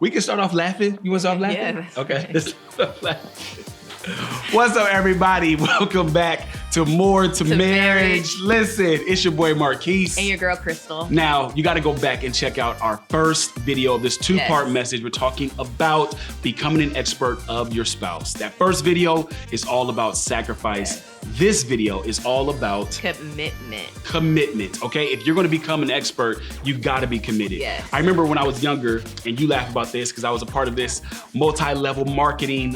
We can start off laughing. You want to start off laughing? Yeah, that's Okay. fine. Let's start off laughing. What's up, everybody? Welcome back to More to Marriage. Listen, it's your boy Marquise. And your girl, Crystal. Now, you got to go back and check out our first video of this two-part message. We're talking about becoming an expert of your spouse. That first video is all about sacrifice. Yes. This video is all about commitment, okay? If you're gonna become an expert, you gotta be committed. Yes. I remember when I was younger, and you laugh about this because I was a part of this multi-level marketing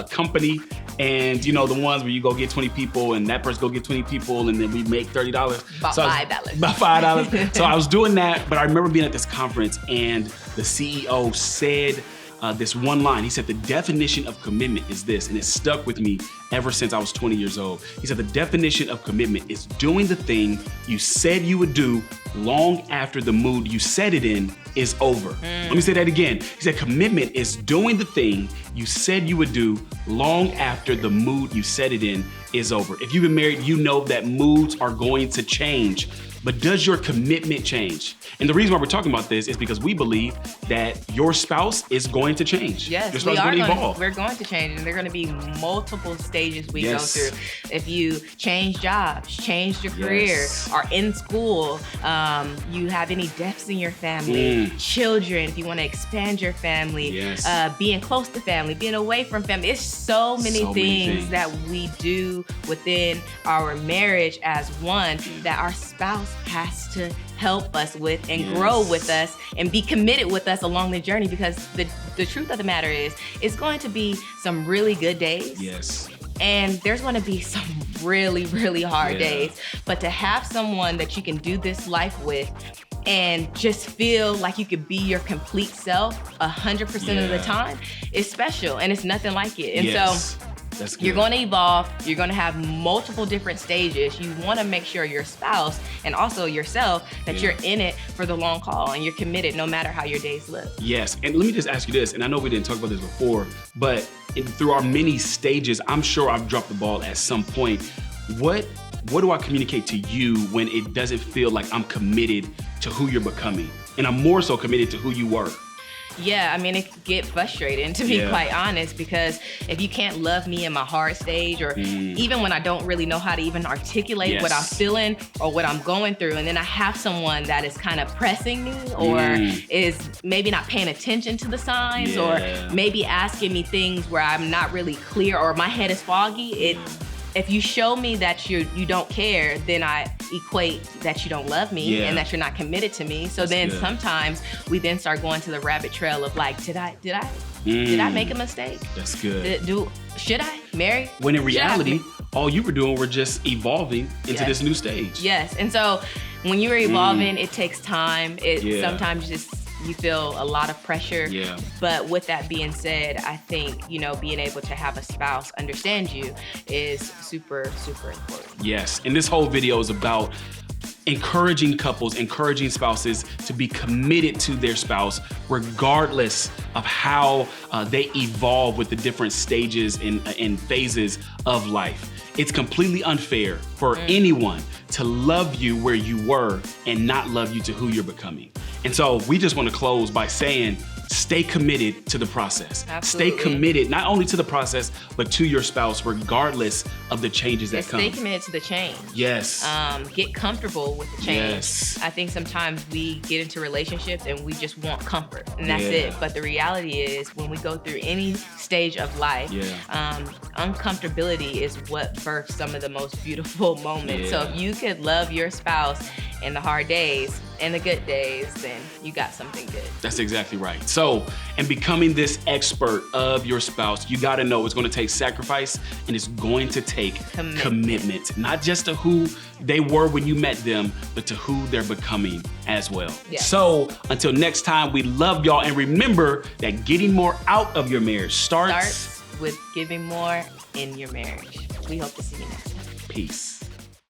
company. And you know, the ones where you go get 20 people and that person go get 20 people and then we make $30. About $5. About $5. So I was doing that, but I remember being at this conference and the CEO said this one line. He said, the definition of commitment is this, and it stuck with me ever since I was 20 years old. He said, the definition of commitment is doing the thing you said you would do long after the mood you said it in is over. Let me say that again. He said, commitment is doing the thing you said you would do long after the mood you said it in is over. If you've been married, you know that moods are going to change. But does your commitment change? And the reason why we're talking about this is because we believe that your spouse is going to change. Yes, your spouse is going to evolve. We're going to change, and there are going to be multiple stages we go through. If you change jobs, change your career, are in school, you have any deaths in your family, children, if you want to expand your family, being close to family, being away from family. It's so many things that we do within our marriage as one that our spouse has to help us with and grow with us and be committed with us along the journey, because the truth of the matter is it's going to be some really good days. And there's going to be some really, really hard days. But to have someone that you can do this life with and just feel like you could be your complete self 100% of the time is special, and it's nothing like it. And so you're going to evolve. You're going to have multiple different stages. You want to make sure your spouse and also yourself that you're in it for the long haul and you're committed no matter how your days look. Yes, and let me just ask you this, and I know we didn't talk about this before, but through our many stages, I'm sure I've dropped the ball at some point. What do I communicate to you when it doesn't feel like I'm committed to who you're becoming? And I'm more so committed to who you were. Yeah, I mean, it can get frustrating, to be quite honest, because if you can't love me in my hard stage, or even when I don't really know how to even articulate what I'm feeling or what I'm going through, and then I have someone that is kind of pressing me or is maybe not paying attention to the signs or maybe asking me things where I'm not really clear or my head is foggy, if you show me that you don't care, then I equate that you don't love me and that you're not committed to me. So sometimes we then start going to the rabbit trail of like, did I make a mistake? That's good. Should I marry? When in reality, all you were doing were just evolving into this new stage. Yes, and so when you're evolving, it takes time. Sometimes you feel a lot of pressure. But with that being said, I think, being able to have a spouse understand you is super, super important. Yes, and this whole video is about encouraging couples, encouraging spouses to be committed to their spouse regardless of how they evolve with the different stages and phases of life. It's completely unfair for anyone to love you where you were and not love you to who you're becoming. And so we just want to close by saying, stay committed to the process. Absolutely. Stay committed not only to the process, but to your spouse, regardless of the changes that come. Stay committed to the change. Yes. Get comfortable with the change. Yes. I think sometimes we get into relationships and we just want comfort, and that's it. But the reality is, when we go through any stage of life, uncomfortability is what births some of the most beautiful moments. So if you could love your spouse in the hard days and the good days, then you got something good. That's exactly right. So, in becoming this expert of your spouse, you gotta know it's gonna take sacrifice and it's going to take commitment. Not just to who they were when you met them, but to who they're becoming as well. Yes. So, until next time, we love y'all, and remember that getting more out of your marriage starts with giving more in your marriage. We hope to see you next time. Peace.